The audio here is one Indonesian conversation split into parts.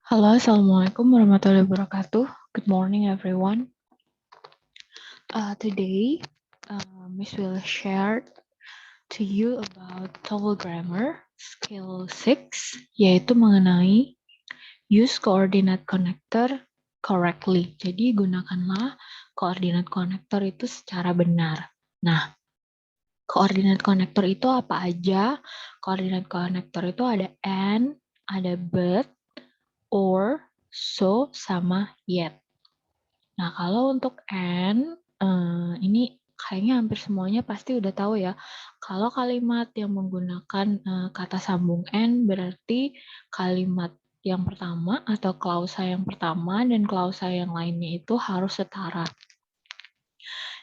Halo, Assalamualaikum warahmatullahi wabarakatuh. Good morning, everyone. Today, Miss will share to you about TOEFL Grammar Skill 6, yaitu mengenai use coordinate connector correctly. Jadi, gunakanlah coordinate connector itu secara benar. Nah, coordinate connector itu apa aja? Coordinate connector itu ada and, ada but, or, so, sama yet. Nah, kalau untuk and, ini kayaknya hampir semuanya pasti udah tahu ya. Kalau kalimat yang menggunakan kata sambung and berarti kalimat yang pertama atau klausa yang pertama dan klausa yang lainnya itu harus setara.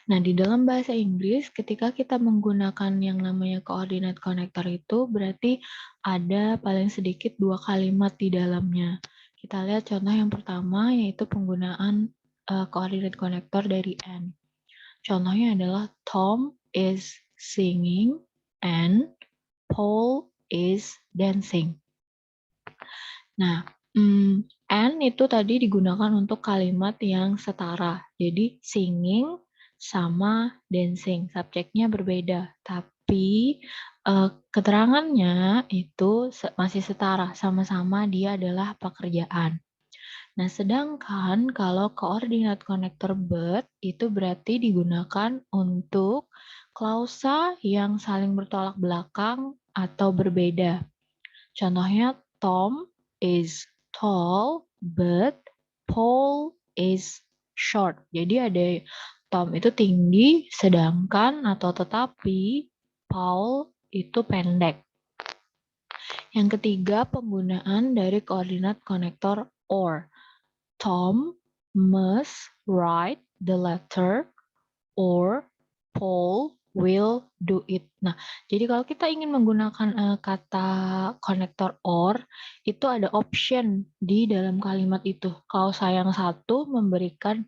Nah, di dalam bahasa Inggris, ketika kita menggunakan yang namanya coordinate connector itu berarti ada paling sedikit 2 kalimat di dalamnya. Kita lihat contoh yang pertama yaitu penggunaan coordinate connector dari and. Contohnya adalah Tom is singing and Paul is dancing. Nah, and itu tadi digunakan untuk kalimat yang setara. Jadi singing sama dancing, subjeknya berbeda, tapi keterangannya itu masih setara, sama-sama dia adalah pekerjaan. Nah, sedangkan kalau coordinate connector but itu berarti digunakan untuk klausa yang saling bertolak belakang atau berbeda. Contohnya, Tom is tall, but Paul is short. Jadi ada Tom itu tinggi, sedangkan atau tetapi Paul itu pendek. Yang ketiga, penggunaan dari coordinate connector or. Tom must write the letter or Paul will do it. Nah, jadi kalau kita ingin menggunakan kata konektor or, itu ada option di dalam kalimat itu. Kalau yang satu memberikan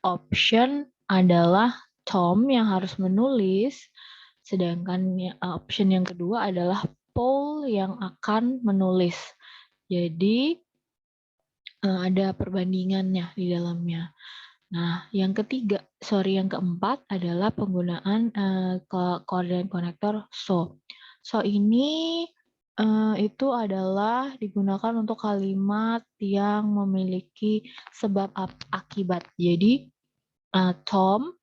option adalah Tom yang harus menulis, sedangkan option yang kedua adalah Paul yang akan menulis. Jadi ada perbandingannya di dalamnya. Nah, yang keempat adalah penggunaan coordinate connector so. So ini itu adalah digunakan untuk kalimat yang memiliki sebab akibat. Jadi, Tom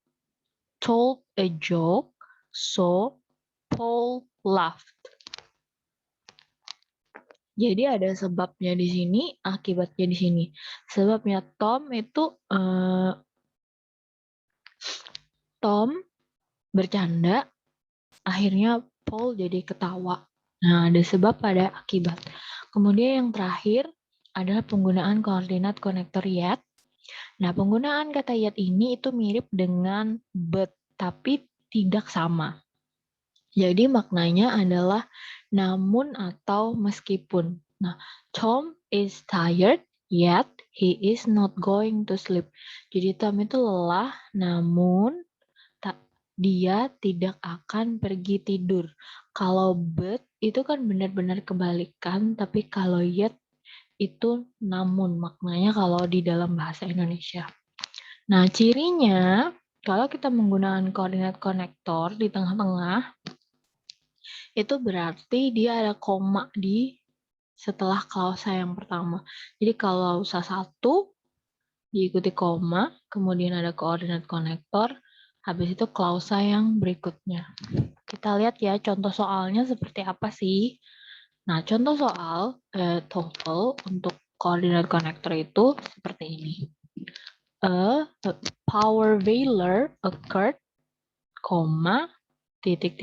told a joke, so Paul laughed. Jadi ada sebabnya di sini, akibatnya di sini. Sebabnya Tom itu Tom bercanda, akhirnya Paul jadi ketawa. Nah, ada sebab ada akibat. Kemudian yang terakhir adalah penggunaan koordinat konektor yet. Nah, penggunaan kata yet ini itu mirip dengan but, tapi tidak sama. Jadi maknanya adalah namun atau meskipun. Nah, Tom is tired, yet he is not going to sleep. Jadi Tom itu lelah, namun dia tidak akan pergi tidur. Kalau but itu kan benar-benar kebalikan, tapi kalau yet itu namun maknanya kalau di dalam bahasa Indonesia. Nah, cirinya kalau kita menggunakan koordinat konektor di tengah-tengah, itu berarti dia ada koma di setelah klausa yang pertama. Jadi klausa 1 diikuti koma, kemudian ada koordinat konektor, habis itu klausa yang berikutnya. Kita lihat ya contoh soalnya seperti apa sih. Nah, contoh soal TOEFL untuk koordinat konektor itu seperti ini. A power failure occurred, titik,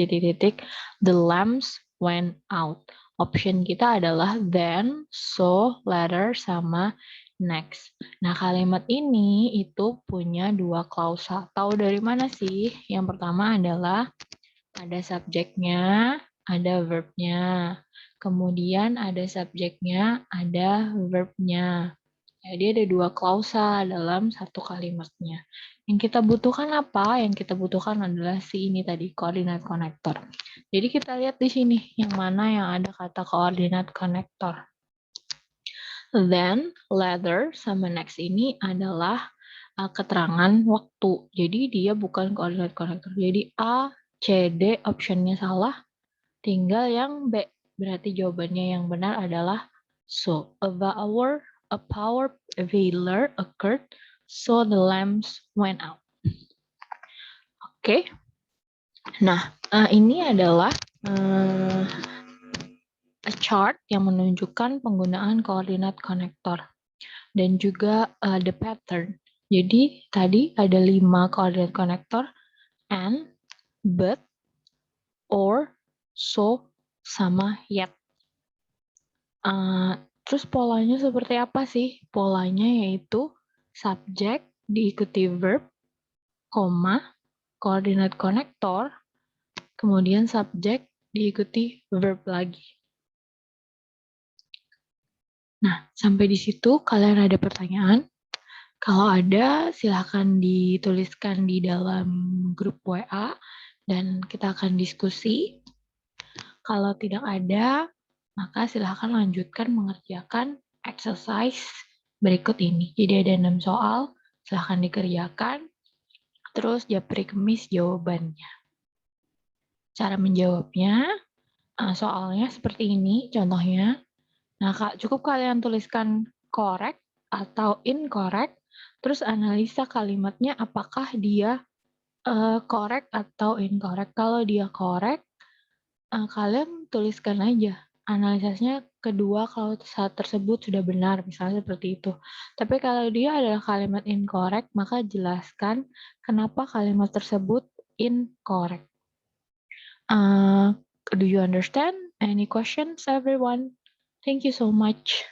the lamps went out. Option kita adalah then, so, later, sama next. Nah, kalimat ini itu punya 2 klausa. Tahu dari mana sih? Yang pertama adalah ada subjeknya, ada verbnya. Kemudian ada subjeknya, ada verbnya. Jadi ada 2 klausa dalam satu kalimatnya. Yang kita butuhkan apa? Yang kita butuhkan adalah si ini tadi, koordinat konektor. Jadi kita lihat di sini, yang mana yang ada kata koordinat konektor. Then, later sama next ini adalah keterangan waktu. Jadi dia bukan koordinat konektor. Jadi A, C, D optionnya salah. Tinggal yang B. Berarti jawabannya yang benar adalah so. A power failure occurred, so the lamps went out. Oke. Nah, ini adalah a chart yang menunjukkan penggunaan koordinat konektor dan juga the pattern. Jadi tadi ada 5 koordinat konektor and, but, or, so, sama yet. Terus polanya seperti apa sih? Polanya yaitu subjek diikuti verb, koma, koordinat konektor, kemudian subjek diikuti verb lagi. Nah, sampai di situ kalian ada pertanyaan? Kalau ada, silahkan dituliskan di dalam grup WA dan kita akan diskusi. Kalau tidak ada, maka silahkan lanjutkan mengerjakan exercise berikut ini. Jadi ada 6 soal, silahkan dikerjakan. Terus japri kemis jawabannya. Cara menjawabnya, soalnya seperti ini contohnya. Nah, cukup kalian tuliskan correct atau incorrect, terus analisa kalimatnya apakah dia correct atau incorrect. Kalau dia correct, kalian tuliskan aja analisanya kedua kalau saat tersebut sudah benar, misalnya seperti itu. Tapi kalau dia adalah kalimat incorrect, maka jelaskan kenapa kalimat tersebut incorrect. Do you understand? Any questions, everyone? Thank you so much.